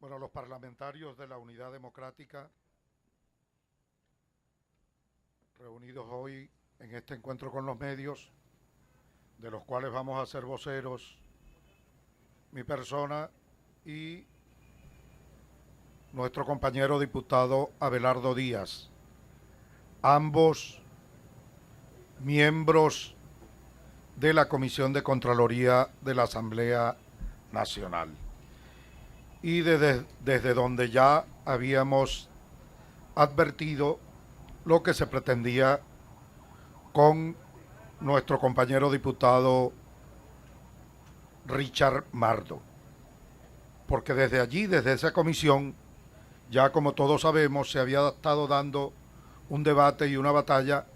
Bueno, los parlamentarios de la Unidad Democrática, reunidos hoy en este encuentro con los medios, de los cuales vamos a ser voceros mi persona y nuestro compañero diputado Abelardo Díaz, ambos miembros de la Comisión de Contraloría de la Asamblea Nacional. Y desde donde ya habíamos advertido lo que se pretendía con nuestro compañero diputado Richard Mardo. Porque desde allí, desde esa comisión, ya como todos sabemos, se había estado dando un debate y una batalla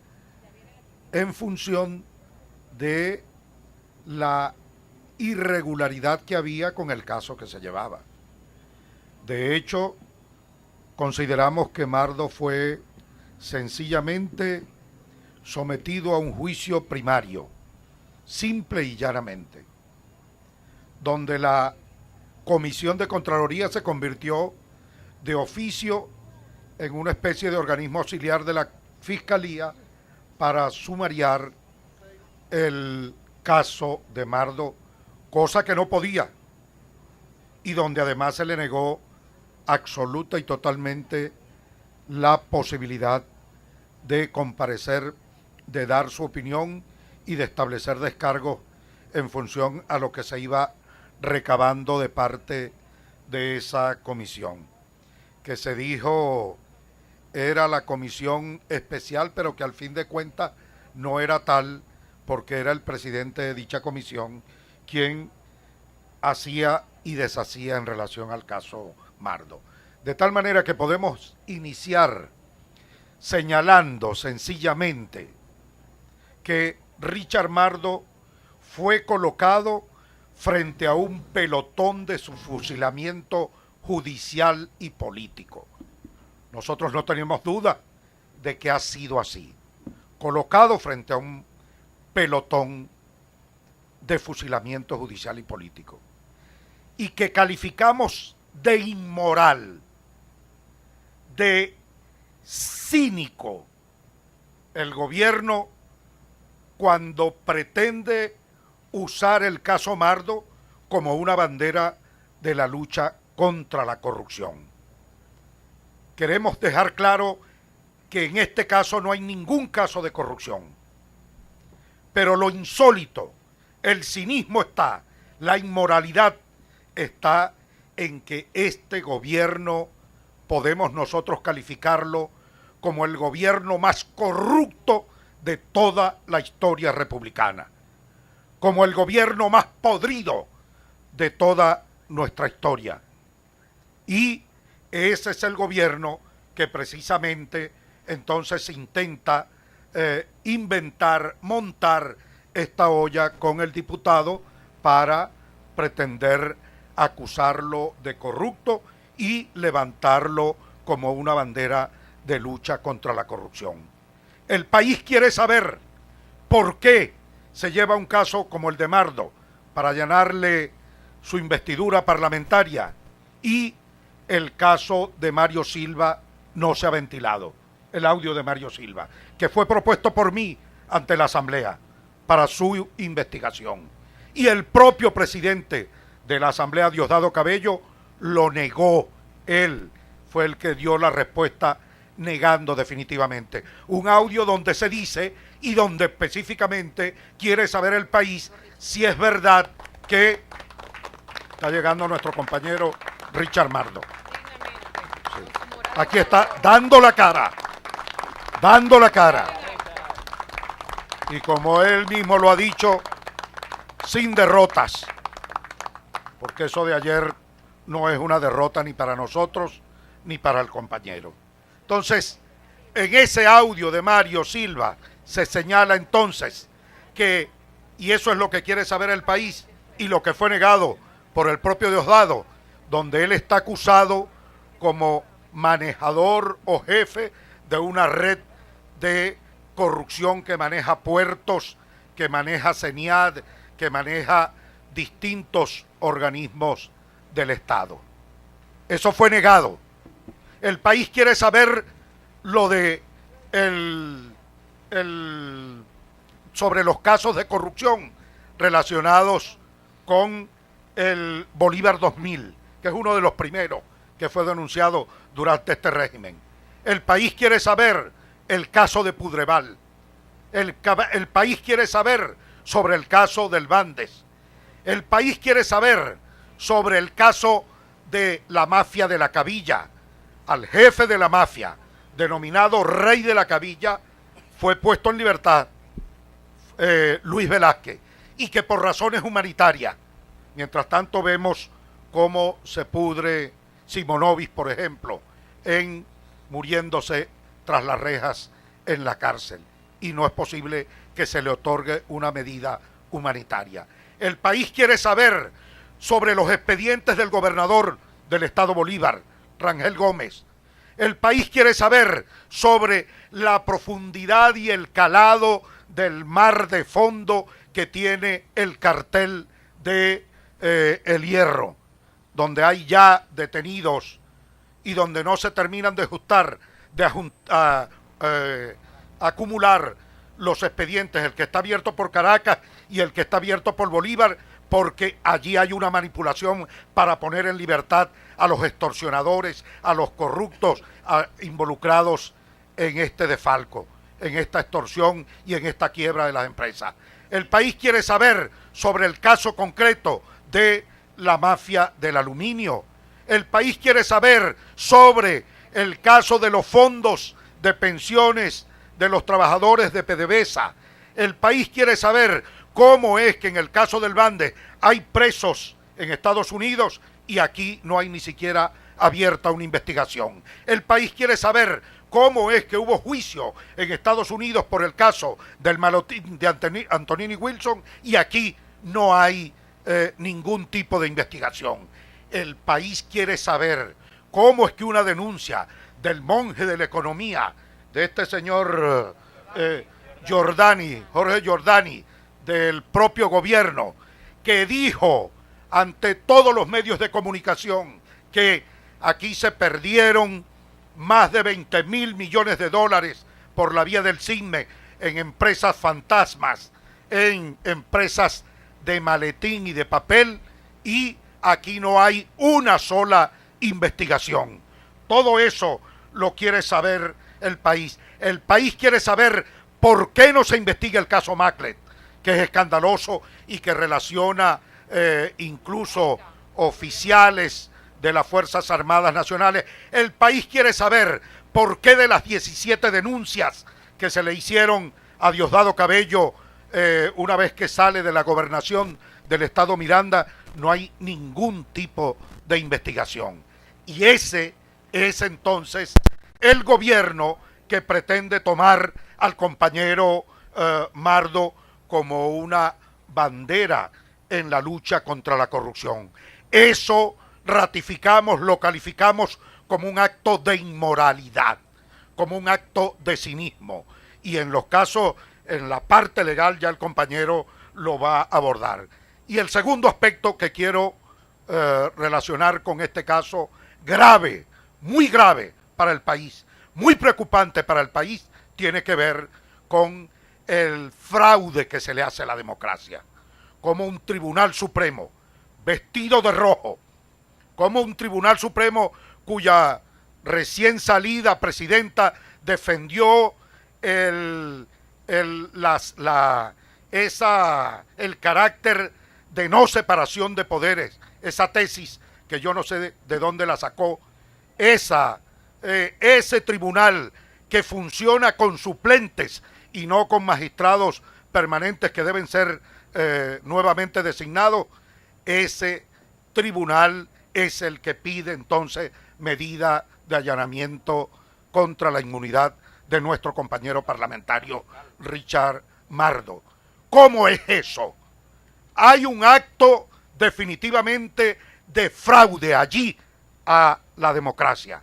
en función de la irregularidad que había con el caso que se llevaba. De hecho, consideramos que Mardo fue sencillamente sometido a un juicio primario, simple y llanamente, donde la Comisión de Contraloría se convirtió de oficio en una especie de organismo auxiliar de la Fiscalía para sumariar el caso de Mardo, cosa que no podía, y donde además se le negó absoluta y totalmente la posibilidad de comparecer, de dar su opinión y de establecer descargos en función a lo que se iba recabando de parte de esa comisión, que se dijo era la comisión especial, pero que al fin de cuentas no era tal, porque era el presidente de dicha comisión quien hacía y deshacía en relación al caso Mardo. De tal manera que podemos iniciar señalando sencillamente que Richard Mardo fue colocado frente a un pelotón de su fusilamiento judicial y político. Nosotros no tenemos duda de que ha sido así, colocado frente a un pelotón de fusilamiento judicial y político, y que calificamos de inmoral, de cínico, el gobierno cuando pretende usar el caso Mardo como una bandera de la lucha contra la corrupción. Queremos dejar claro que en este caso no hay ningún caso de corrupción, pero lo insólito, el cinismo está, la inmoralidad está en que este gobierno podemos nosotros calificarlo como el gobierno más corrupto de toda la historia republicana, como el gobierno más podrido de toda nuestra historia. Y ese es el gobierno que precisamente entonces intenta inventar, montar esta olla con el diputado para pretender acusarlo de corrupto y levantarlo como una bandera de lucha contra la corrupción. El país quiere saber por qué se lleva un caso como el de Mardo para allanarle su investidura parlamentaria y el caso de Mario Silva no se ha ventilado, el audio de Mario Silva, que fue propuesto por mí ante la Asamblea para su investigación. Y el propio presidente de la Asamblea, Diosdado Cabello, lo negó. Él fue el que dio la respuesta negando definitivamente. Un audio donde se dice y donde específicamente quiere saber el país si es verdad que está llegando nuestro compañero Richard Mardo. Sí. Aquí está dando la cara. Dando la cara. Y como él mismo lo ha dicho, sin derrotas. Porque eso de ayer no es una derrota ni para nosotros ni para el compañero. Entonces, en ese audio de Mario Silva se señala entonces que, y eso es lo que quiere saber el país y lo que fue negado por el propio Diosdado, donde él está acusado como manejador o jefe de una red de corrupción que maneja puertos, que maneja CENIAD, que maneja distintos organismos del Estado. Eso fue negado. El país quiere saber lo de el, sobre los casos de corrupción relacionados con el Bolívar 2000, que es uno de los primeros que fue denunciado durante este régimen. El país quiere saber el caso de Pudreval. El país quiere saber sobre el caso del Bandes. El país quiere saber sobre el caso de la mafia de la Cabilla. Al jefe de la mafia, denominado Rey de la Cabilla, fue puesto en libertad Luis Velázquez, y que por razones humanitarias. Mientras tanto vemos cómo se pudre Simonovic, por ejemplo, muriéndose tras las rejas en la cárcel, y no es posible que se le otorgue una medida humanitaria. El país quiere saber sobre los expedientes del gobernador del estado Bolívar, Rangel Gómez. El país quiere saber sobre la profundidad y el calado del mar de fondo que tiene el cartel de El Hierro, donde hay ya detenidos y donde no se terminan de acumular los expedientes, el que está abierto por Caracas y el que está abierto por Bolívar, porque allí hay una manipulación para poner en libertad a los extorsionadores, a los corruptos involucrados en este desfalco, en esta extorsión y en esta quiebra de las empresas. El país quiere saber sobre el caso concreto de la mafia del aluminio. El país quiere saber sobre el caso de los fondos de pensiones de los trabajadores de PDVSA. El país quiere saber cómo es que en el caso del Bandes hay presos en Estados Unidos y aquí no hay ni siquiera abierta una investigación. El país quiere saber cómo es que hubo juicio en Estados Unidos por el caso del maletín de Antonini Wilson y aquí no hay ningún tipo de investigación. El país quiere saber cómo es que una denuncia del monje de la economía, de este señor Jorge Giordani, del propio gobierno, que dijo ante todos los medios de comunicación que aquí se perdieron más de 20.000 millones de dólares por la vía del CISME en empresas fantasmas, en empresas de maletín y de papel, y aquí no hay una sola investigación. Todo eso lo quiere saber el país. El país quiere saber por qué no se investiga el caso Maclet, que es escandaloso y que relaciona incluso oficiales de las Fuerzas Armadas Nacionales. El país quiere saber por qué de las 17 denuncias que se le hicieron a Diosdado Cabello una vez que sale de la gobernación del estado Miranda, no hay ningún tipo de investigación. Y ese es entonces el gobierno que pretende tomar al compañero Mardo como una bandera en la lucha contra la corrupción. Eso ratificamos, lo calificamos como un acto de inmoralidad, como un acto de cinismo. Y en los casos, en la parte legal, ya el compañero lo va a abordar. Y el segundo aspecto que quiero relacionar con este caso grave, muy grave para el país, muy preocupante para el país, tiene que ver con el fraude que se le hace a la democracia. Como un Tribunal Supremo vestido de rojo, como un Tribunal Supremo cuya recién salida presidenta defendió el carácter de no separación de poderes, esa tesis que yo no sé de dónde la sacó, ese tribunal que funciona con suplentes y no con magistrados permanentes que deben ser nuevamente designados, ese tribunal es el que pide entonces medida de allanamiento contra la inmunidad de nuestro compañero parlamentario Richard Mardo. ¿Cómo es eso? Hay un acto definitivamente de fraude allí a la democracia.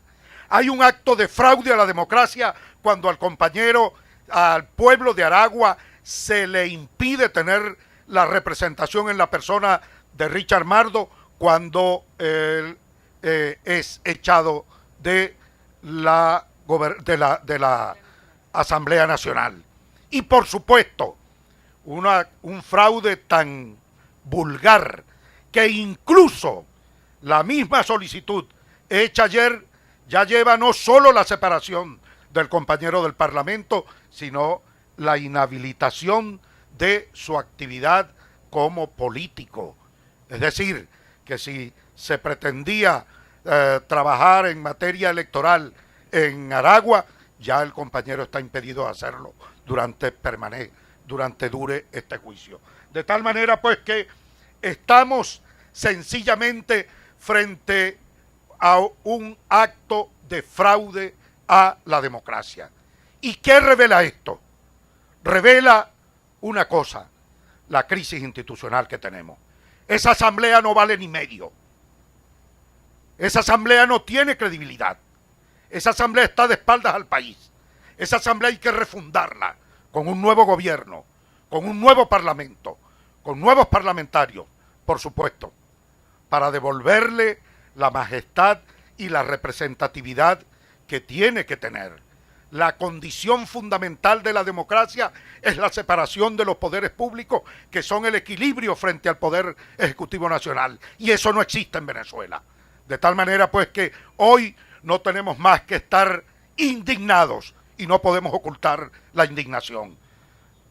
Hay un acto de fraude a la democracia cuando al pueblo de Aragua se le impide tener la representación en la persona de Richard Mardo, cuando es echado de de la Asamblea Nacional. Y por supuesto, un fraude tan vulgar que incluso la misma solicitud hecha ayer ya lleva no solo la separación del compañero del Parlamento, sino la inhabilitación de su actividad como político. Es decir, que si se pretendía trabajar en materia electoral en Aragua, ya el compañero está impedido de hacerlo durante dure este juicio. De tal manera pues que estamos sencillamente frente a un acto de fraude a la democracia. ¿Y qué revela esto? Revela una cosa: la crisis institucional que tenemos. Esa asamblea no vale ni medio. Esa asamblea no tiene credibilidad. Esa asamblea está de espaldas al país. Esa asamblea hay que refundarla con un nuevo gobierno, con un nuevo parlamento, con nuevos parlamentarios, por supuesto, para devolverle la majestad y la representatividad que tiene que tener. La condición fundamental de la democracia es la separación de los poderes públicos, que son el equilibrio frente al Poder Ejecutivo Nacional. Y eso no existe en Venezuela. De tal manera pues que hoy no tenemos más que estar indignados y no podemos ocultar la indignación.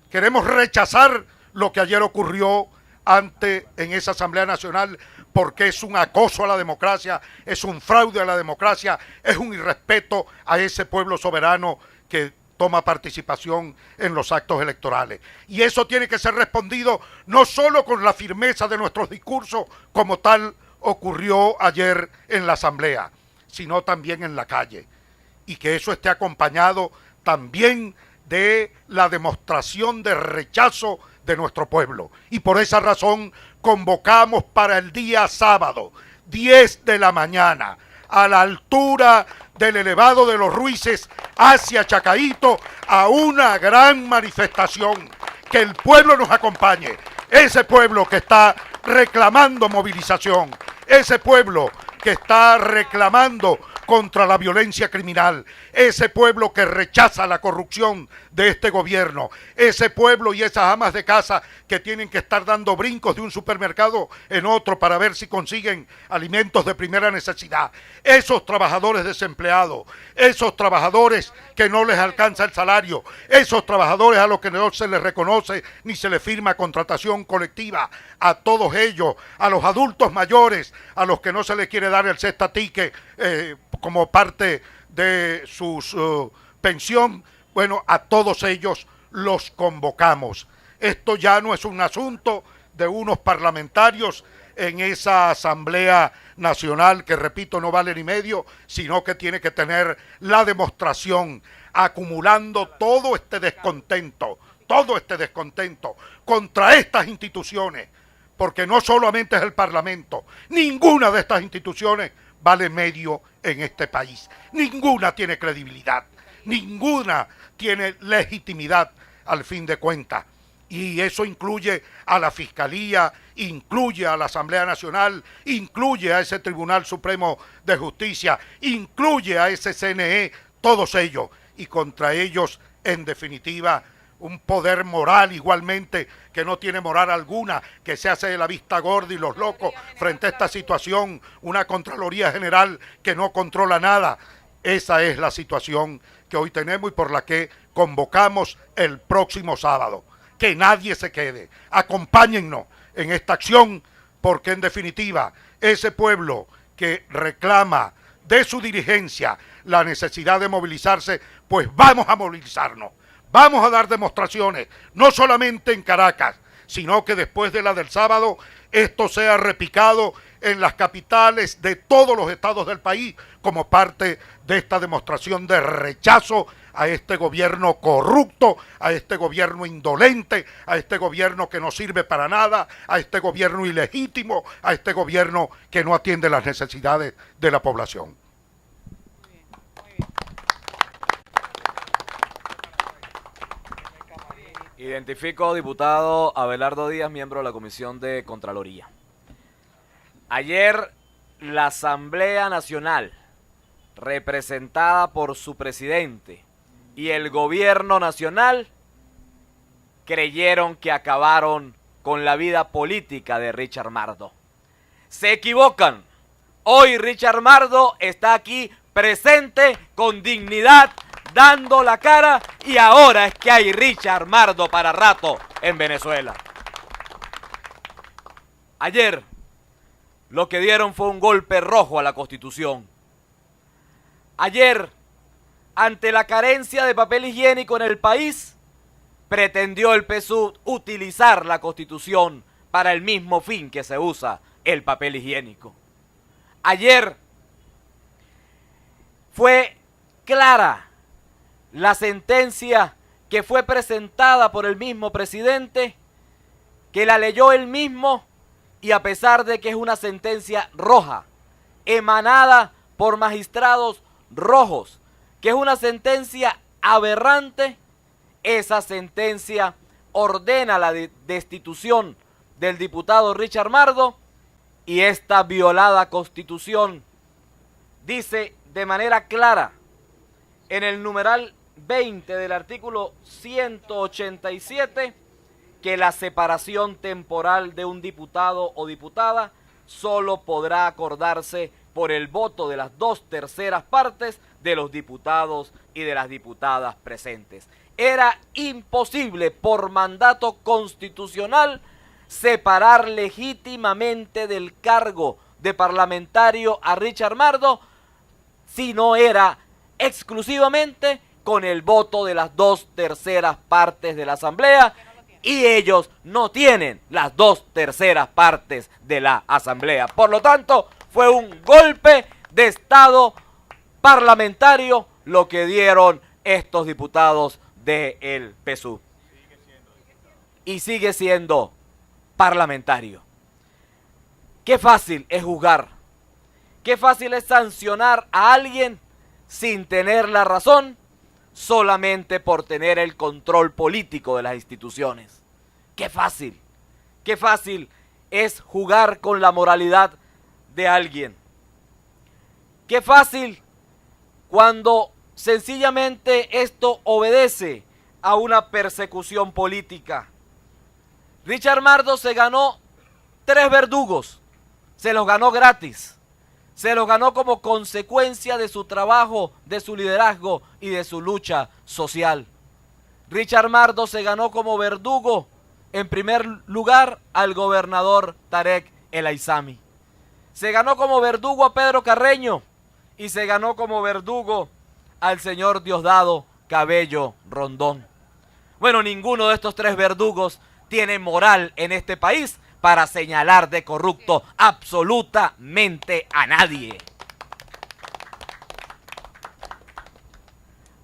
Queremos rechazar lo que ayer ocurrió en esa Asamblea Nacional, porque es un acoso a la democracia, es un fraude a la democracia, es un irrespeto a ese pueblo soberano que toma participación en los actos electorales. Y eso tiene que ser respondido no solo con la firmeza de nuestros discursos, como tal ocurrió ayer en la Asamblea, sino también en la calle. Y que eso esté acompañado también de la demostración de rechazo de nuestro pueblo. Y por esa razón convocamos para el día sábado, 10 de la mañana, a la altura del elevado de los Ruices hacia Chacaíto, a una gran manifestación. Que el pueblo nos acompañe, ese pueblo que está reclamando movilización, ese pueblo que está reclamando contra la violencia criminal, ese pueblo que rechaza la corrupción de este gobierno, ese pueblo y esas amas de casa que tienen que estar dando brincos de un supermercado en otro para ver si consiguen alimentos de primera necesidad, esos trabajadores desempleados, esos trabajadores que no les alcanza el salario, esos trabajadores a los que no se les reconoce ni se les firma contratación colectiva, a todos ellos, a los adultos mayores, a los que no se les quiere dar el cesta ticket como parte de su pensión, bueno, a todos ellos los convocamos. Esto ya no es un asunto de unos parlamentarios en esa Asamblea Nacional que, repito, no vale ni medio, sino que tiene que tener la demostración, acumulando todo este descontento contra estas instituciones, porque no solamente es el Parlamento, ninguna de estas instituciones vale medio en este país. Ninguna tiene credibilidad, ninguna tiene legitimidad al fin de cuentas. Y eso incluye a la Fiscalía, incluye a la Asamblea Nacional, incluye a ese Tribunal Supremo de Justicia, incluye a ese CNE, todos ellos. Y contra ellos, en definitiva, un poder moral igualmente que no tiene moral alguna, que se hace de la vista gorda y los locos frente a esta situación, una Contraloría General que no controla nada. Esa es la situación que hoy tenemos y por la que convocamos el próximo sábado. Que nadie se quede, acompáñennos en esta acción, porque en definitiva ese pueblo que reclama de su dirigencia la necesidad de movilizarse, pues vamos a movilizarnos. Vamos a dar demostraciones, no solamente en Caracas, sino que después de la del sábado, esto sea repicado en las capitales de todos los estados del país, como parte de esta demostración de rechazo a este gobierno corrupto, a este gobierno indolente, a este gobierno que no sirve para nada, a este gobierno ilegítimo, a este gobierno que no atiende las necesidades de la población. Identifico, diputado Abelardo Díaz, miembro de la Comisión de Contraloría. Ayer la Asamblea Nacional, representada por su presidente, y el gobierno nacional creyeron que acabaron con la vida política de Richard Mardo. Se equivocan. Hoy Richard Mardo está aquí presente con dignidad, dando la cara, y ahora es que hay Richard Mardo para rato en Venezuela. Ayer lo que dieron fue un golpe rojo a la Constitución. Ayer, ante la carencia de papel higiénico en el país, pretendió el PSUV utilizar la Constitución para el mismo fin que se usa el papel higiénico. Ayer fue clara la sentencia que fue presentada por el mismo presidente, que la leyó él mismo, y a pesar de que es una sentencia roja, emanada por magistrados rojos, que es una sentencia aberrante, esa sentencia ordena la destitución del diputado Richard Mardo, y esta violada Constitución dice de manera clara en el numeral 20 del artículo 187 que la separación temporal de un diputado o diputada solo podrá acordarse por el voto de las 2/3 partes de los diputados y de las diputadas presentes. Era imposible por mandato constitucional separar legítimamente del cargo de parlamentario a Richard Mardo si no era exclusivamente con el voto de las 2/3 partes de la Asamblea, y ellos no tienen las 2/3 partes de la Asamblea. Por lo tanto, fue un golpe de Estado parlamentario lo que dieron estos diputados del PSUV. Y sigue siendo parlamentario. Qué fácil es juzgar, qué fácil es sancionar a alguien sin tener la razón, solamente por tener el control político de las instituciones. Qué fácil es jugar con la moralidad de alguien. Qué fácil cuando sencillamente esto obedece a una persecución política. Richard Mardo se ganó 3 verdugos, se los ganó gratis, se los ganó como consecuencia de su trabajo, de su liderazgo y de su lucha social. Richard Mardo se ganó como verdugo, en primer lugar, al gobernador Tarek El Aissami. Se ganó como verdugo a Pedro Carreño y se ganó como verdugo al señor Diosdado Cabello Rondón. Bueno, ninguno de estos 3 verdugos tiene moral en este país para señalar de corrupto absolutamente a nadie.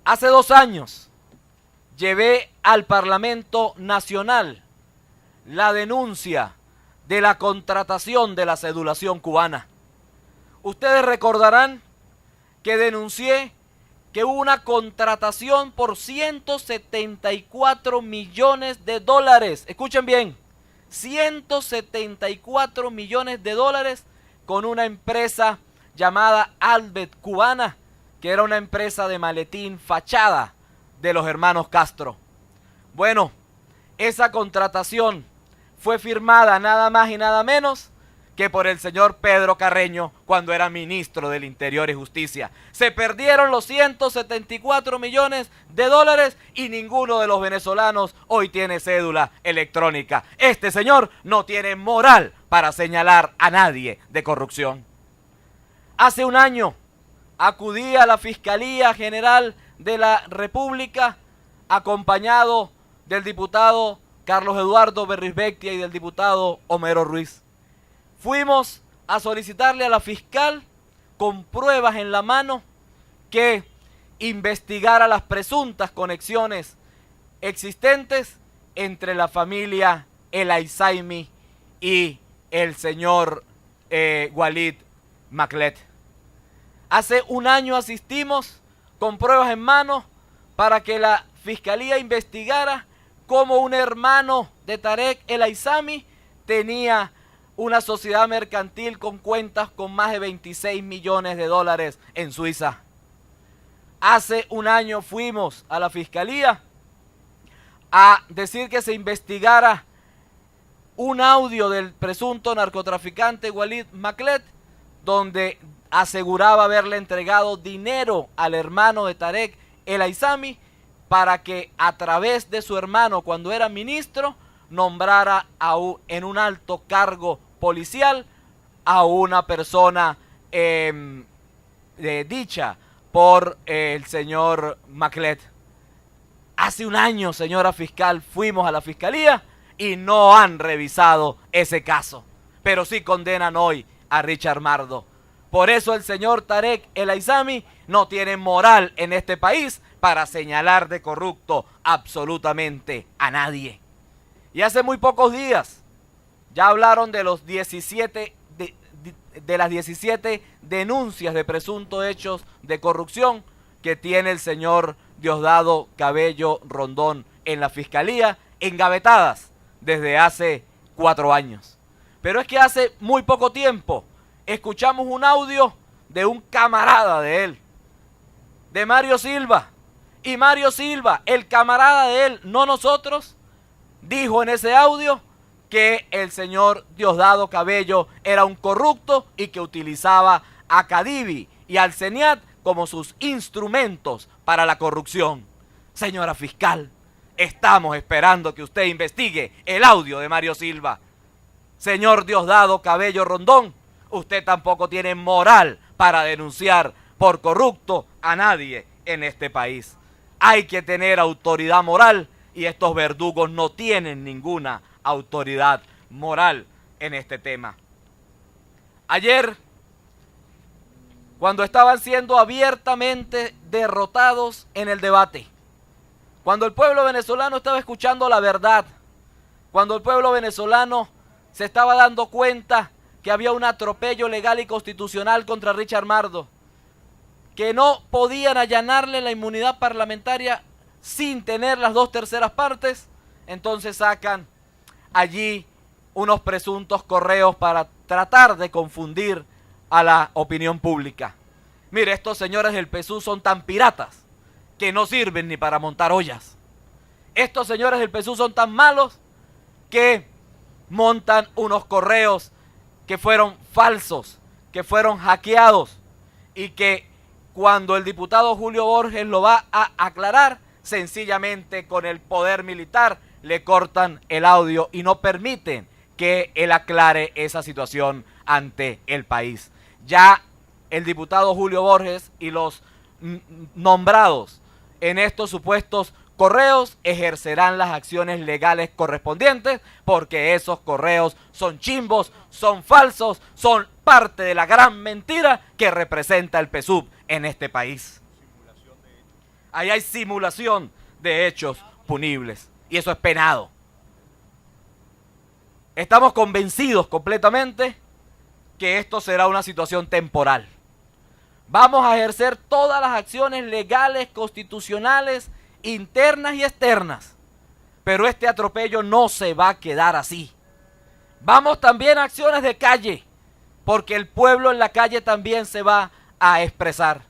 Hace 2 años llevé al Parlamento Nacional la denuncia de la contratación de la cedulación cubana. Ustedes recordarán que denuncié que hubo una contratación por 174 millones de dólares. Escuchen bien, 174 millones de dólares con una empresa llamada Albet Cubana, que era una empresa de maletín fachada de los hermanos Castro. Bueno, esa contratación fue firmada nada más y nada menos que por el señor Pedro Carreño cuando era ministro del Interior y Justicia. Se perdieron los 174 millones de dólares y ninguno de los venezolanos hoy tiene cédula electrónica. Este señor no tiene moral para señalar a nadie de corrupción. Hace un año acudí a la Fiscalía General de la República acompañado del diputado Carlos Eduardo Berrizbectia y del diputado Homero Ruiz. Fuimos a solicitarle a la fiscal, con pruebas en la mano, que investigara las presuntas conexiones existentes entre la familia El Aissami y el señor Walid Maclet. Hace un año asistimos con pruebas en mano para que la fiscalía investigara cómo un hermano de Tarek El Aissami tenía una sociedad mercantil con cuentas con más de 26 millones de dólares en Suiza. Hace un año fuimos a la fiscalía a decir que se investigara un audio del presunto narcotraficante Walid Maklet, donde aseguraba haberle entregado dinero al hermano de Tarek El Aissami para que a través de su hermano, cuando era ministro, nombrara en un alto cargo policial a una persona dicha por el señor Maklet. Hace un año, señora fiscal, fuimos a la fiscalía y no han revisado ese caso, pero sí condenan hoy a Richard Mardo. Por eso el señor Tarek El Aissami no tiene moral en este país para señalar de corrupto absolutamente a nadie. Y hace muy pocos días ya hablaron de los 17 de las 17 denuncias de presuntos hechos de corrupción que tiene el señor Diosdado Cabello Rondón en la fiscalía, engavetadas desde hace 4 años. Pero es que hace muy poco tiempo escuchamos un audio de un camarada de él, de Mario Silva. Y Mario Silva, el camarada de él, no nosotros, dijo en ese audio que el señor Diosdado Cabello era un corrupto y que utilizaba a Cadivi y al CENIAT como sus instrumentos para la corrupción. Señora fiscal, estamos esperando que usted investigue el audio de Mario Silva. Señor Diosdado Cabello Rondón, usted tampoco tiene moral para denunciar por corrupto a nadie en este país. Hay que tener autoridad moral y estos verdugos no tienen ninguna autoridad moral en este tema. Ayer, cuando estaban siendo abiertamente derrotados en el debate, cuando el pueblo venezolano estaba escuchando la verdad, cuando el pueblo venezolano se estaba dando cuenta que había un atropello legal y constitucional contra Richard Mardo, que no podían allanarle la inmunidad parlamentaria sin tener las 2/3 partes, entonces sacan allí unos presuntos correos para tratar de confundir a la opinión pública. Mire, estos señores del PSUV son tan piratas que no sirven ni para montar ollas. Estos señores del PSUV son tan malos que montan unos correos que fueron falsos, que fueron hackeados y que cuando el diputado Julio Borges lo va a aclarar, sencillamente con el poder militar le cortan el audio y no permiten que él aclare esa situación ante el país. Ya el diputado Julio Borges y los nombrados en estos supuestos correos ejercerán las acciones legales correspondientes, porque esos correos son chimbos, son falsos, son parte de la gran mentira que representa el PSUV en este país. Ahí hay simulación de hechos punibles y eso es penado. Estamos convencidos completamente que esto será una situación temporal. Vamos a ejercer todas las acciones legales, constitucionales, internas y externas, pero este atropello no se va a quedar así. Vamos también a acciones de calle, porque el pueblo en la calle también se va a expresar.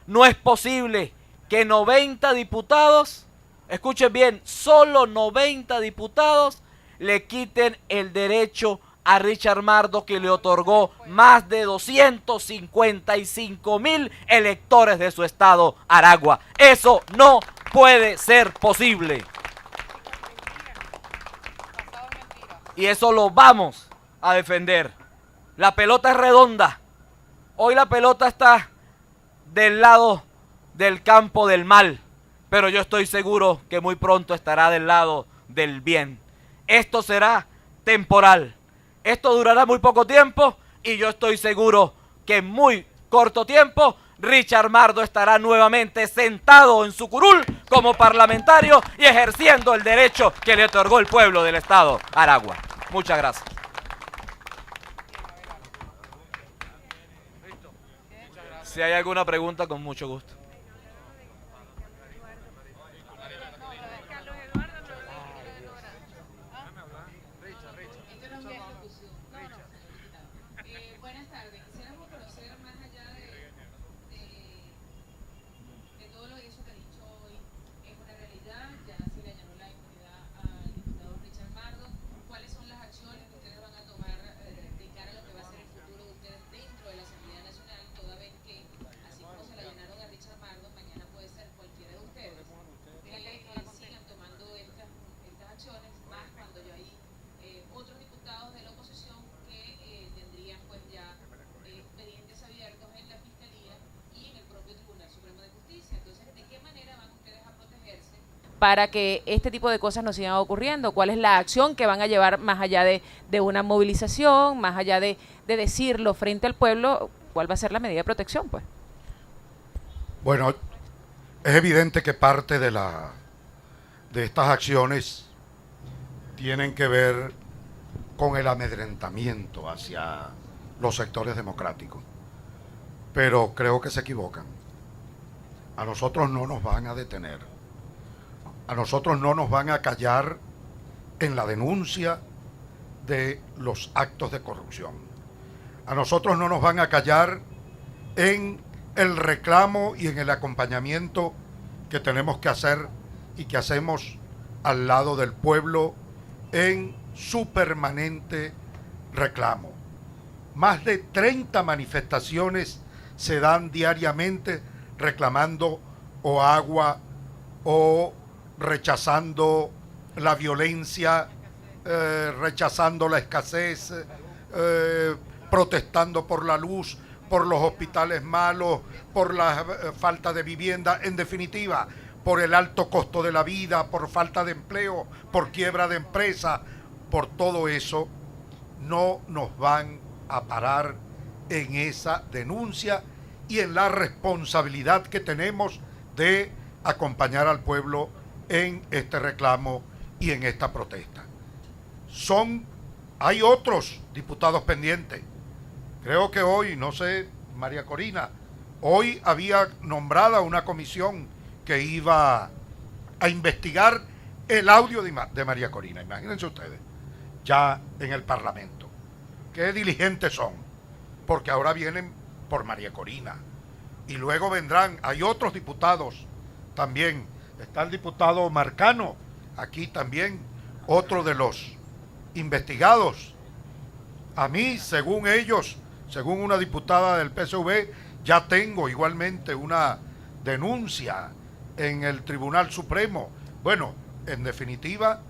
No es posible que 90 diputados, escuchen bien, solo 90 diputados le quiten el derecho a Richard Mardo, que le otorgó más de 255,000 electores de su estado Aragua. Eso no puede ser posible. Y eso lo vamos a defender. La pelota es redonda. Hoy la pelota está del lado del campo del mal, pero yo estoy seguro que muy pronto estará del lado del bien. Esto será temporal. Esto durará muy poco tiempo y yo estoy seguro que en muy corto tiempo Richard Mardo estará nuevamente sentado en su curul como parlamentario y ejerciendo el derecho que le otorgó el pueblo del estado Aragua. Muchas gracias. Si hay alguna pregunta, con mucho gusto. para que este tipo de cosas no sigan ocurriendo? ¿Cuál es la acción que van a llevar más allá de una movilización, más allá de decirlo frente al pueblo? ¿Cuál va a ser la medida de protección, pues? Bueno, es evidente que parte de estas acciones tienen que ver con el amedrentamiento hacia los sectores democráticos. Pero creo que se equivocan. A nosotros no nos van a detener. A nosotros no nos van a callar en la denuncia de los actos de corrupción. A nosotros no nos van a callar en el reclamo y en el acompañamiento que tenemos que hacer y que hacemos al lado del pueblo en su permanente reclamo. Más de 30 manifestaciones se dan diariamente reclamando o agua o rechazando la violencia, rechazando la escasez, protestando por la luz, por los hospitales malos, por la falta de vivienda, en definitiva, por el alto costo de la vida, por falta de empleo, por quiebra de empresa. Por todo eso no nos van a parar en esa denuncia y en la responsabilidad que tenemos de acompañar al pueblo en este reclamo y en esta protesta. Hay otros diputados pendientes. Creo que hoy, no sé, María Corina, hoy había nombrada una comisión que iba a investigar el audio de María Corina. Imagínense ustedes, ya en el Parlamento. Qué diligentes son, porque ahora vienen por María Corina. Y luego vendrán, hay otros diputados también. Está el diputado Marcano, aquí también, otro de los investigados. A mí, según ellos, según una diputada del PSV, ya tengo igualmente una denuncia en el Tribunal Supremo. Bueno, en definitiva,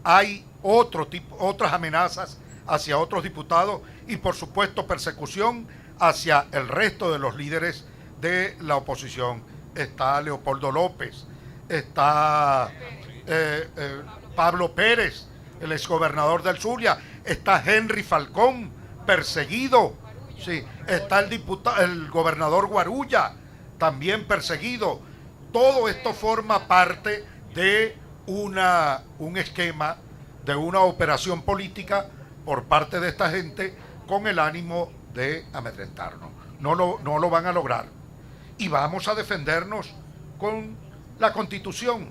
hay otras amenazas hacia otros diputados y, por supuesto, persecución hacia el resto de los líderes de la oposición. Está Leopoldo López, está Pablo Pérez, el exgobernador del Zulia, está Henry Falcón, perseguido, sí, está el gobernador Guarulla, también perseguido. Todo esto forma parte de un esquema, de una operación política por parte de esta gente con el ánimo de amedrentarnos. No lo van a lograr. Y vamos a defendernos con la Constitución.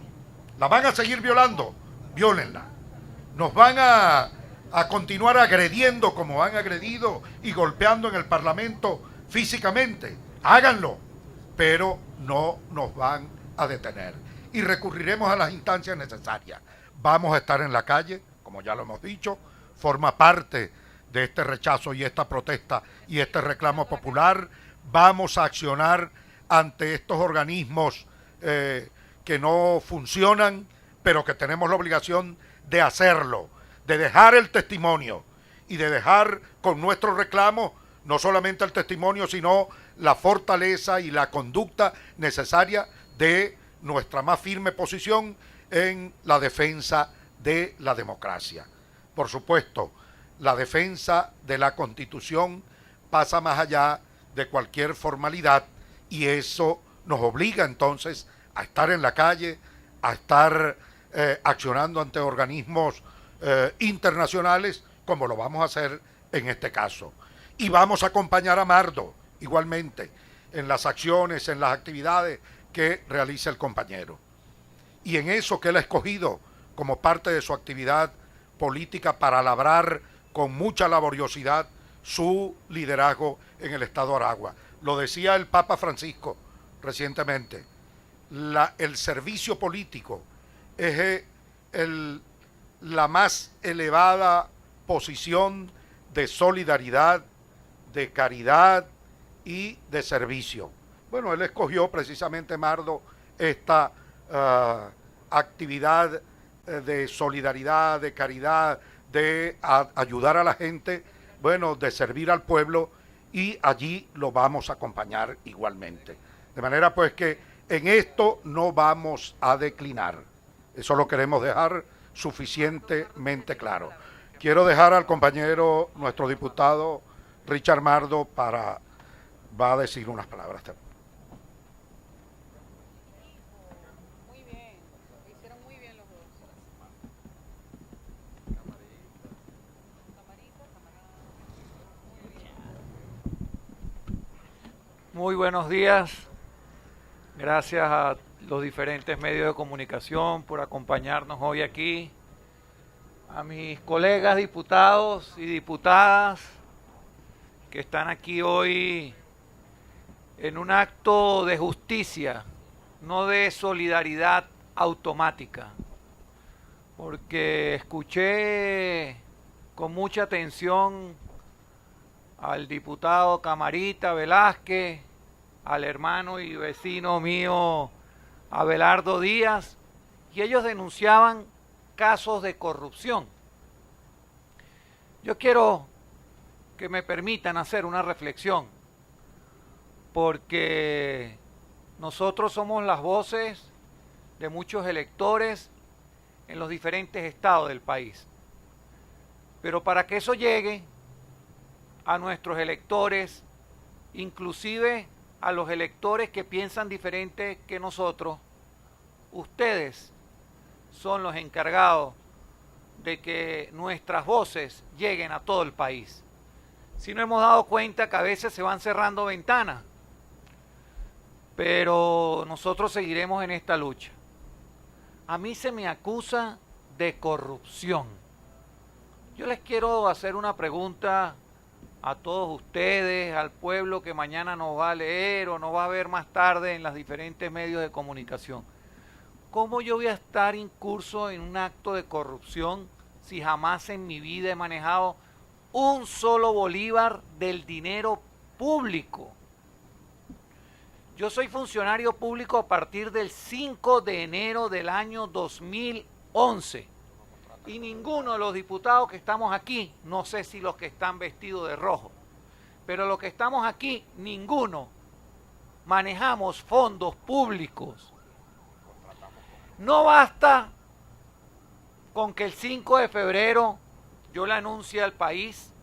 ¿La van a seguir violando? Viólenla. Nos van a continuar agrediendo como han agredido y golpeando en el Parlamento físicamente. Háganlo, pero no nos van a detener. Y recurriremos a las instancias necesarias. Vamos a estar en la calle, como ya lo hemos dicho, forma parte de este rechazo y esta protesta y este reclamo popular. Vamos a accionar ante estos organismos que no funcionan, pero que tenemos la obligación de hacerlo, de dejar el testimonio y de dejar con nuestro reclamo no solamente el testimonio, sino la fortaleza y la conducta necesaria de nuestra más firme posición en la defensa de la democracia. Por supuesto, la defensa de la Constitución pasa más allá de cualquier formalidad y eso nos obliga entonces a estar en la calle, a estar accionando ante organismos internacionales, como lo vamos a hacer en este caso. Y vamos a acompañar a Mardo igualmente en las acciones, en las actividades que realiza el compañero. Y en eso que él ha escogido como parte de su actividad política para labrar con mucha laboriosidad su liderazgo en el Estado Aragua. Lo decía el Papa Francisco recientemente, el servicio político es la más elevada posición de solidaridad, de caridad y de servicio. Bueno, él escogió precisamente, Mardo, esta actividad de solidaridad, de caridad, de ayudar a la gente, bueno, de servir al pueblo, y allí lo vamos a acompañar igualmente. De manera pues que En esto no vamos a declinar. Eso lo queremos dejar suficientemente claro. Quiero dejar al compañero, nuestro diputado Richard Mardo, va a decir unas palabras también. Muy bien, lo hicieron muy bien los dos. Muy buenos días. Gracias a los diferentes medios de comunicación por acompañarnos hoy aquí. A mis colegas diputados y diputadas que están aquí hoy en un acto de justicia, no de solidaridad automática, porque escuché con mucha atención al diputado Camarita Velázquez, al hermano y vecino mío Abelardo Díaz, y ellos denunciaban casos de corrupción. Yo quiero que me permitan hacer una reflexión, porque nosotros somos las voces de muchos electores en los diferentes estados del país. Pero para que eso llegue a nuestros electores, inclusive a los electores que piensan diferente que nosotros, ustedes son los encargados de que nuestras voces lleguen a todo el país. Si no hemos dado cuenta que a veces se van cerrando ventanas, pero nosotros seguiremos en esta lucha. A mí se me acusa de corrupción. Yo les quiero hacer una pregunta a todos ustedes, al pueblo que mañana nos va a leer o nos va a ver más tarde en los diferentes medios de comunicación. ¿Cómo yo voy a estar incurso en un acto de corrupción si jamás en mi vida he manejado un solo bolívar del dinero público? Yo soy funcionario público a partir del 5 de enero del año 2011. Y ninguno de los diputados que estamos aquí, no sé si los que están vestidos de rojo, pero los que estamos aquí, ninguno manejamos fondos públicos. No basta con que el 5 de febrero yo le anuncie al país,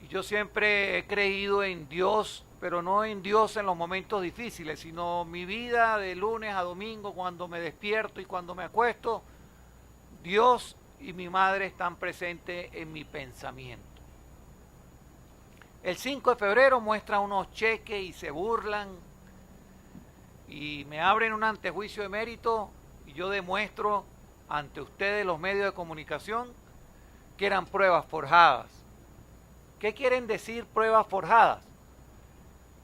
y yo siempre he creído en Dios, pero no en Dios en los momentos difíciles, sino mi vida de lunes a domingo, cuando me despierto y cuando me acuesto, Dios y mi madre están presentes en mi pensamiento. El 5 de febrero muestran unos cheques y se burlan y me abren un antejuicio de mérito y yo demuestro ante ustedes, los medios de comunicación, que eran pruebas forjadas. ¿Qué quieren decir pruebas forjadas?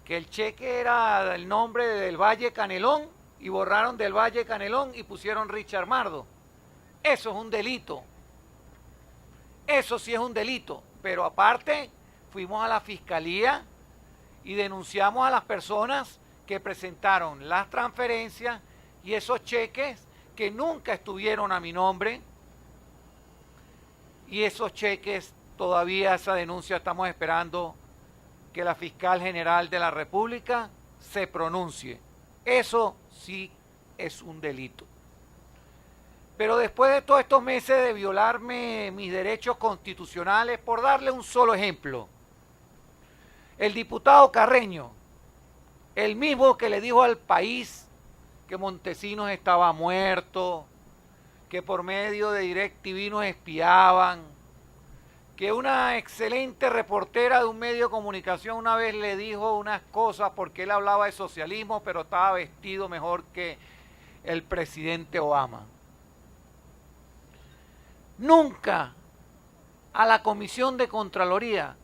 Que el cheque era el nombre del Valle Canelón y borraron del Valle Canelón y pusieron Richard Mardo. Eso es un delito. Eso sí es un delito. Pero aparte, fuimos a la fiscalía y denunciamos a las personas que presentaron las transferencias y esos cheques que nunca estuvieron a mi nombre. Y esos cheques, todavía esa denuncia estamos esperando que la fiscal general de la República se pronuncie. Eso sí es un delito. Pero después de todos estos meses de violarme mis derechos constitucionales, por darle un solo ejemplo, el diputado Carreño, el mismo que le dijo al país que Montesinos estaba muerto, que por medio de DirecTV nos espiaban, que una excelente reportera de un medio de comunicación una vez le dijo unas cosas porque él hablaba de socialismo, pero estaba vestido mejor que el presidente Obama. Nunca a la Comisión de Contraloría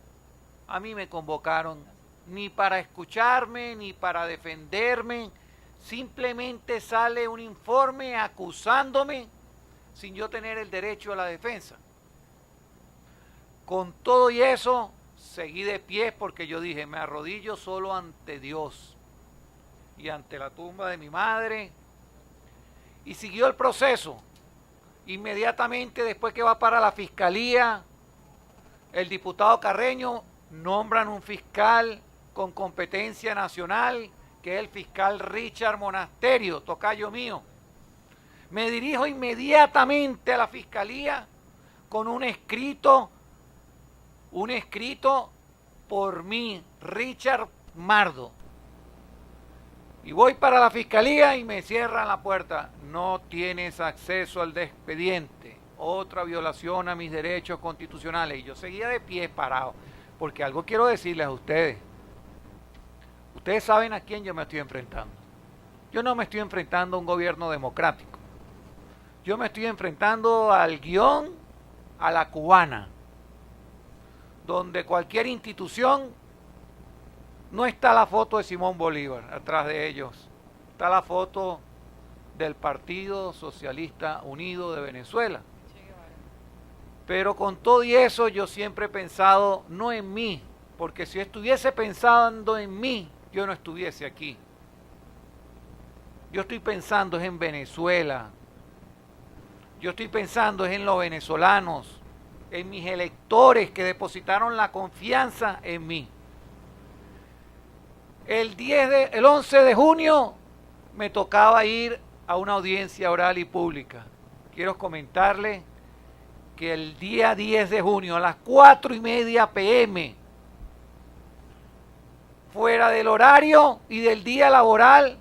a mí me convocaron ni para escucharme ni para defenderme. Simplemente sale un informe acusándome sin yo tener el derecho a la defensa. Con todo y eso, seguí de pie porque yo dije, me arrodillo solo ante Dios y ante la tumba de mi madre. Y siguió el proceso. Inmediatamente después que va para la fiscalía, el diputado Carreño nombran un fiscal con competencia nacional que es el fiscal Richard Monasterio, tocayo mío. Me dirijo inmediatamente a la fiscalía con un escrito por mí, Richard Mardo. Y voy para la fiscalía y me cierran la puerta. No tienes acceso al expediente. Otra violación a mis derechos constitucionales. Y yo seguía de pie parado. Porque algo quiero decirles a ustedes. Ustedes saben a quién yo me estoy enfrentando. Yo no me estoy enfrentando a un gobierno democrático. Yo me estoy enfrentando al guión a la cubana. Donde cualquier institución, no está la foto de Simón Bolívar atrás de ellos. Está la foto del Partido Socialista Unido de Venezuela. Pero con todo y eso yo siempre he pensado no en mí, porque si estuviese pensando en mí, yo no estuviese aquí. Yo estoy pensando es en Venezuela. Yo estoy pensando es en los venezolanos, en mis electores que depositaron la confianza en mí. El 11 de junio me tocaba ir a una audiencia oral y pública. Quiero comentarle que el día 10 de junio a las 4:30 p.m., fuera del horario y del día laboral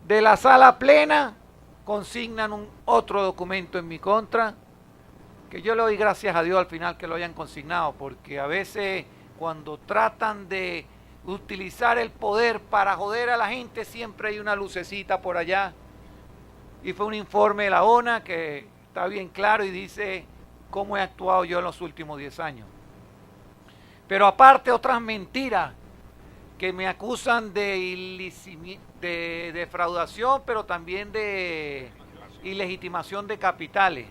de la sala plena, consignan otro documento en mi contra, que yo le doy gracias a Dios al final que lo hayan consignado, porque a veces cuando tratan de utilizar el poder para joder a la gente, siempre hay una lucecita por allá. Y fue un informe de la ONA que está bien claro y dice cómo he actuado yo en los últimos 10 años. Pero aparte otras mentiras que me acusan de defraudación, pero también de ilegitimación de capitales,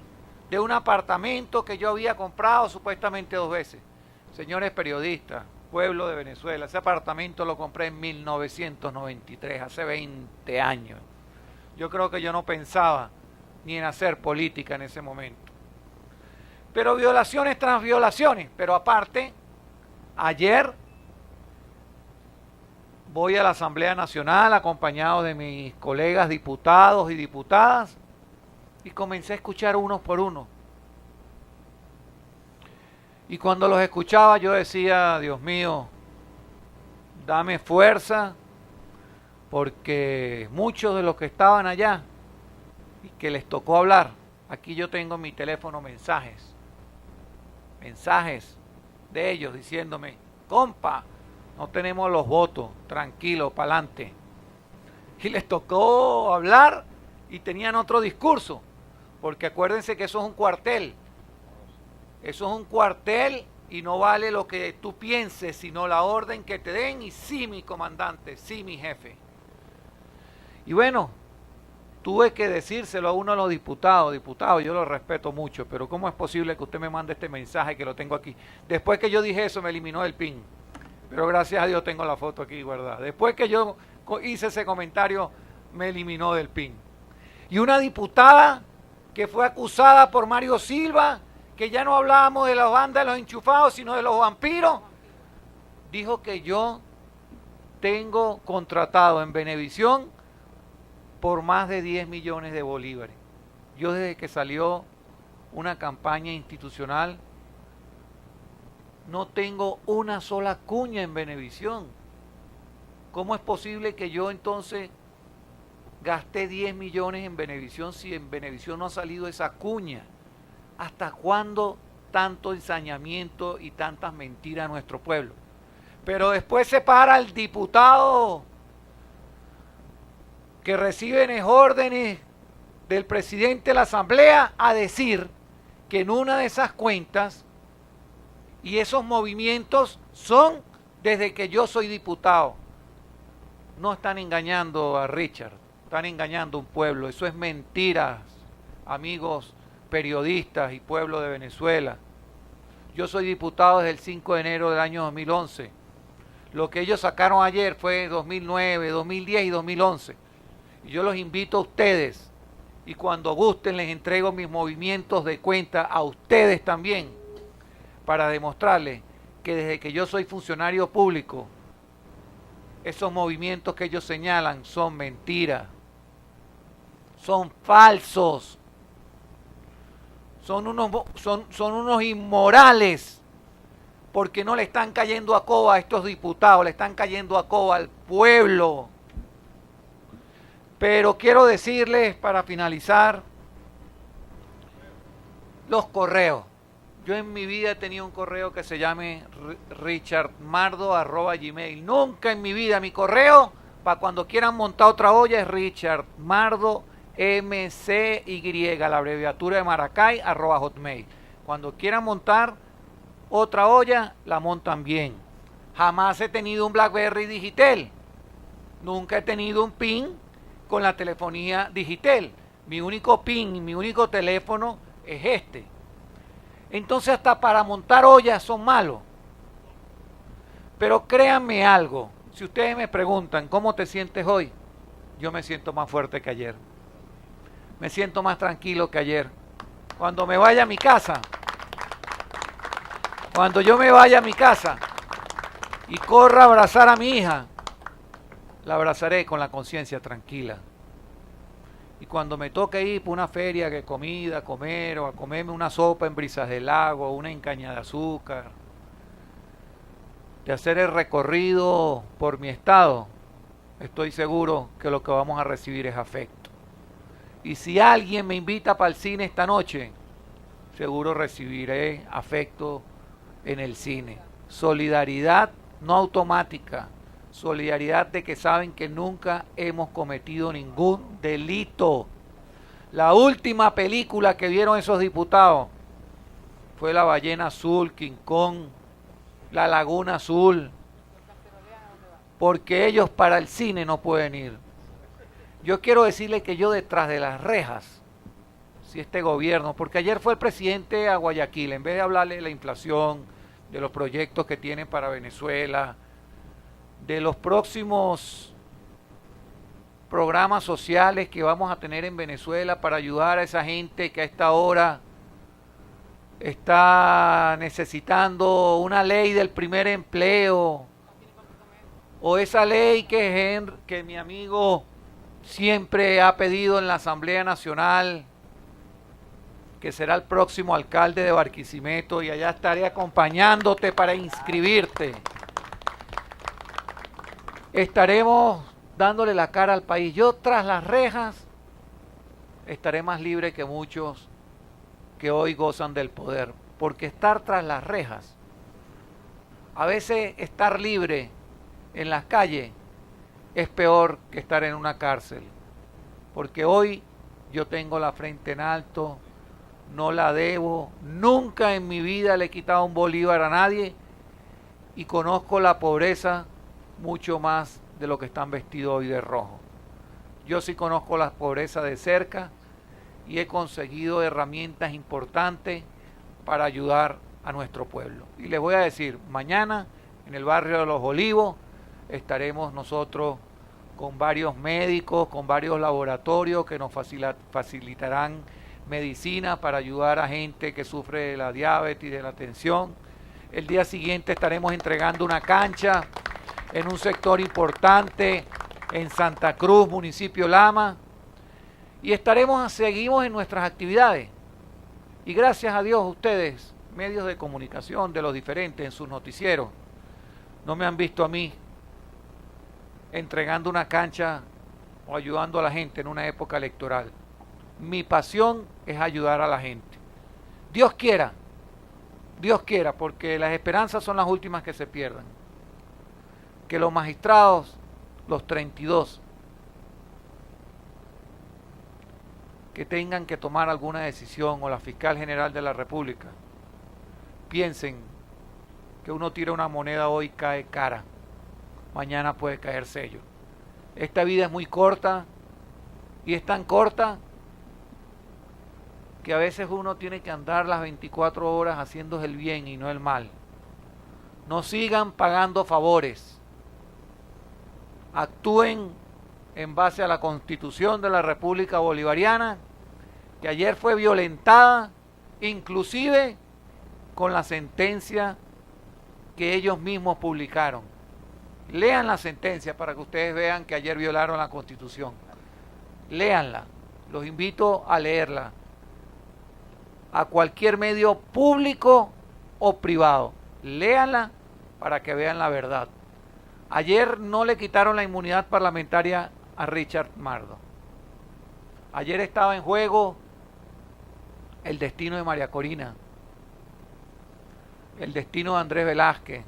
de un apartamento que yo había comprado supuestamente 2 veces. Señores periodistas, pueblo de Venezuela, ese apartamento lo compré en 1993, hace 20 años. Yo creo que yo no pensaba ni en hacer política en ese momento. Pero violaciones tras violaciones. Pero aparte, ayer voy a la Asamblea Nacional acompañado de mis colegas diputados y diputadas y comencé a escuchar unos por uno. Y cuando los escuchaba yo decía, Dios mío, dame fuerza, porque muchos de los que estaban allá y que les tocó hablar, aquí yo tengo en mi teléfono mensajes de ellos diciéndome, compa, no tenemos los votos, tranquilo, pa'lante. Y les tocó hablar y tenían otro discurso, porque acuérdense que eso es un cuartel. Eso es un cuartel y no vale lo que tú pienses, sino la orden que te den y sí, mi comandante, sí, mi jefe. Y bueno, tuve que decírselo a uno de los diputados. Diputado, yo lo respeto mucho, pero ¿cómo es posible que usted me mande este mensaje que lo tengo aquí? Después que yo dije eso, me eliminó el PIN. Pero gracias a Dios tengo la foto aquí guardada. Después que yo hice ese comentario, me eliminó del PIN. Y una diputada que fue acusada por Mario Silva, que ya no hablábamos de la banda de los enchufados, sino de los vampiros, dijo que yo tengo contratado en Venevisión por más de 10 millones de bolívares. Yo desde que salió una campaña institucional no tengo una sola cuña en Venevisión. ¿Cómo es posible que yo entonces gasté 10 millones en Venevisión si en Venevisión no ha salido esa cuña? ¿Hasta cuándo tanto ensañamiento y tantas mentiras a nuestro pueblo? Pero después se para el diputado que recibe órdenes del presidente de la Asamblea a decir que en una de esas cuentas y esos movimientos son desde que yo soy diputado. No están engañando a Richard, están engañando a un pueblo. Eso es mentiras, amigos periodistas y pueblo de Venezuela. Yo soy diputado desde el 5 de enero del año 2011. Lo que ellos sacaron ayer fue 2009, 2010 y 2011. Y yo los invito a ustedes, y cuando gusten les entrego mis movimientos de cuenta a ustedes también, para demostrarles que desde que yo soy funcionario público, esos movimientos que ellos señalan son mentiras, son falsos, son unos inmorales, porque no le están cayendo a coba a estos diputados, le están cayendo a coba al pueblo. Pero quiero decirles, para finalizar, los correos. Yo en mi vida he tenido un correo que se llame richardmardo@gmail. Nunca en mi vida mi correo, para cuando quieran montar otra olla, es richardmardo, MCY, la abreviatura de Maracay, @hotmail. Cuando quieran montar otra olla, la montan bien. Jamás he tenido un BlackBerry Digital. Nunca he tenido un PIN con la telefonía Digital. Mi único PIN y mi único teléfono es este. Entonces hasta para montar ollas son malos. Pero créanme algo, si ustedes me preguntan ¿cómo te sientes hoy? Yo me siento más fuerte que ayer. Me siento más tranquilo que ayer. Cuando me vaya a mi casa, cuando yo me vaya a mi casa y corra a abrazar a mi hija, la abrazaré con la conciencia tranquila. Y cuando me toque ir por una feria de comida, comer o a comerme una sopa en Brisas del Lago, una en Caña de Azúcar, de hacer el recorrido por mi estado, estoy seguro que lo que vamos a recibir es afecto. Y si alguien me invita para el cine esta noche, seguro recibiré afecto en el cine. Solidaridad no automática, solidaridad de que saben que nunca hemos cometido ningún delito. La última película que vieron esos diputados fue La Ballena Azul, King Kong, La Laguna Azul, porque ellos para el cine no pueden ir. Yo quiero decirle que yo detrás de las rejas, si este gobierno, porque ayer fue el presidente a Guayaquil, en vez de hablarle de la inflación, de los proyectos que tienen para Venezuela, de los próximos programas sociales que vamos a tener en Venezuela para ayudar a esa gente que a esta hora está necesitando una ley del primer empleo, o esa ley que mi amigo siempre ha pedido en la Asamblea Nacional, que será el próximo alcalde de Barquisimeto, y allá estaré acompañándote para inscribirte. Estaremos dándole la cara al país. Yo tras las rejas estaré más libre que muchos que hoy gozan del poder, porque estar tras las rejas, a veces estar libre en las calles es peor que estar en una cárcel, porque hoy yo tengo la frente en alto, no la debo, nunca en mi vida le he quitado un bolívar a nadie y conozco la pobreza mucho más de lo que están vestidos hoy de rojo. Yo sí conozco la pobreza de cerca y he conseguido herramientas importantes para ayudar a nuestro pueblo. Y les voy a decir, mañana en el barrio de Los Olivos estaremos nosotros con varios médicos, con varios laboratorios que nos facilitarán medicina para ayudar a gente que sufre de la diabetes y de la tensión. El día siguiente estaremos entregando una cancha en un sector importante en Santa Cruz, municipio Lama, y seguimos en nuestras actividades. Y gracias a Dios ustedes, medios de comunicación de los diferentes en sus noticieros, no me han visto a mí entregando una cancha o ayudando a la gente en una época electoral. Mi pasión es ayudar a la gente. Dios quiera, porque las esperanzas son las últimas que se pierden. Que los magistrados, los 32, que tengan que tomar alguna decisión, o la fiscal general de la República, piensen que uno tira una moneda hoy, cae cara, mañana puede caer sello. Esta vida es muy corta, y es tan corta que a veces uno tiene que andar las 24 horas haciendo el bien y no el mal. No sigan pagando favores. Actúen en base a la Constitución de la República Bolivariana, que ayer fue violentada, inclusive con la sentencia que ellos mismos publicaron. Lean la sentencia para que ustedes vean que ayer violaron la Constitución. Léanla. Los invito a leerla. A cualquier medio público o privado. Léanla para que vean la verdad. Ayer no le quitaron la inmunidad parlamentaria a Richard Mardo. Ayer estaba en juego el destino de María Corina, el destino de Andrés Velázquez,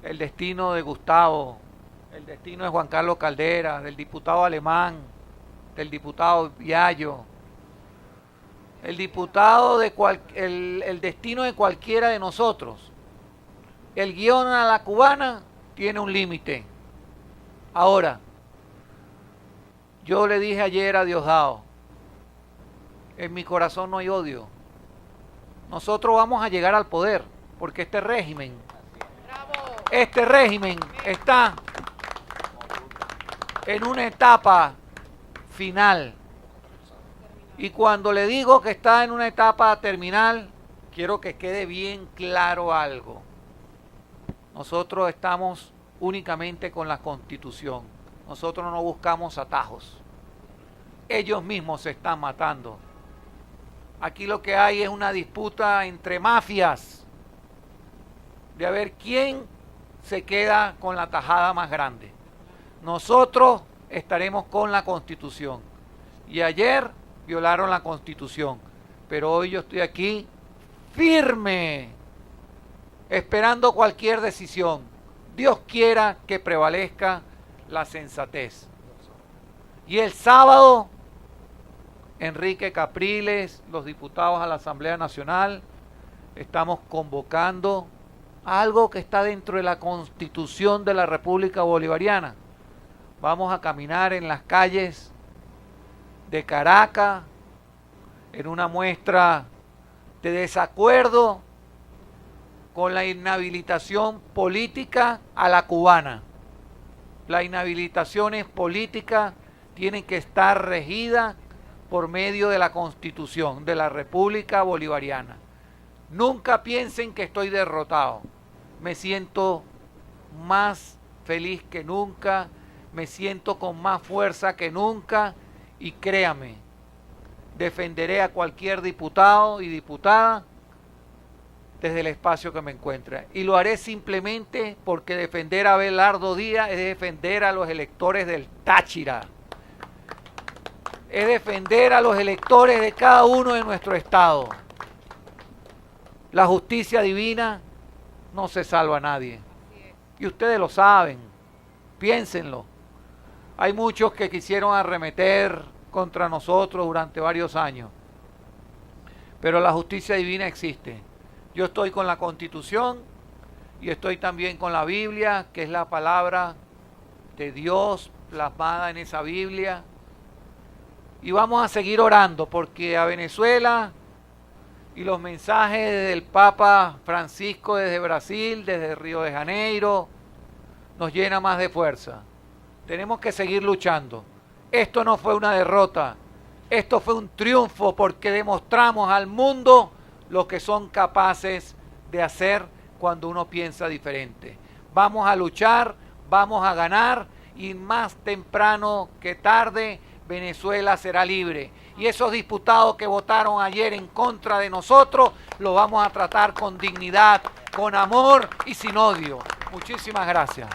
el destino de Gustavo, el destino de Juan Carlos Caldera, del diputado Alemán, del diputado Viallo, el destino de cualquiera de nosotros. El guión a la cubana tiene un límite. Ahora, yo le dije ayer a Diosdado, en mi corazón no hay odio. Nosotros vamos a llegar al poder, porque este régimen está en una etapa final. Y cuando le digo que está en una etapa terminal, quiero que quede bien claro algo. Nosotros estamos únicamente con la Constitución. Nosotros no buscamos atajos. Ellos mismos se están matando. Aquí lo que hay es una disputa entre mafias de a ver quién se queda con la tajada más grande. Nosotros estaremos con la Constitución. Y ayer violaron la Constitución. Pero hoy yo estoy aquí firme, esperando cualquier decisión. Dios quiera que prevalezca la sensatez. Y el sábado, Enrique Capriles, los diputados a la Asamblea Nacional, estamos convocando algo que está dentro de la Constitución de la República Bolivariana. Vamos a caminar en las calles de Caracas en una muestra de desacuerdo con la inhabilitación política a la cubana. Las inhabilitaciones políticas tienen que estar regidas por medio de la Constitución de la República Bolivariana. Nunca piensen que estoy derrotado. Me siento más feliz que nunca, me siento con más fuerza que nunca y créame, defenderé a cualquier diputado y diputada desde el espacio que me encuentre. Y lo haré simplemente porque defender a Abelardo Díaz es defender a los electores del Táchira. Es defender a los electores de cada uno de nuestro estado. La justicia divina no se salva a nadie. Y ustedes lo saben. Piénsenlo. Hay muchos que quisieron arremeter contra nosotros durante varios años. Pero la justicia divina existe. Yo estoy con la Constitución y estoy también con la Biblia, que es la palabra de Dios plasmada en esa Biblia. Y vamos a seguir orando porque a Venezuela y los mensajes del Papa Francisco desde Brasil, desde Río de Janeiro, nos llena más de fuerza. Tenemos que seguir luchando. Esto no fue una derrota, esto fue un triunfo porque demostramos al mundo lo que son capaces de hacer cuando uno piensa diferente. Vamos a luchar, vamos a ganar y más temprano que tarde Venezuela será libre. Y esos diputados que votaron ayer en contra de nosotros, los vamos a tratar con dignidad, con amor y sin odio. Muchísimas gracias.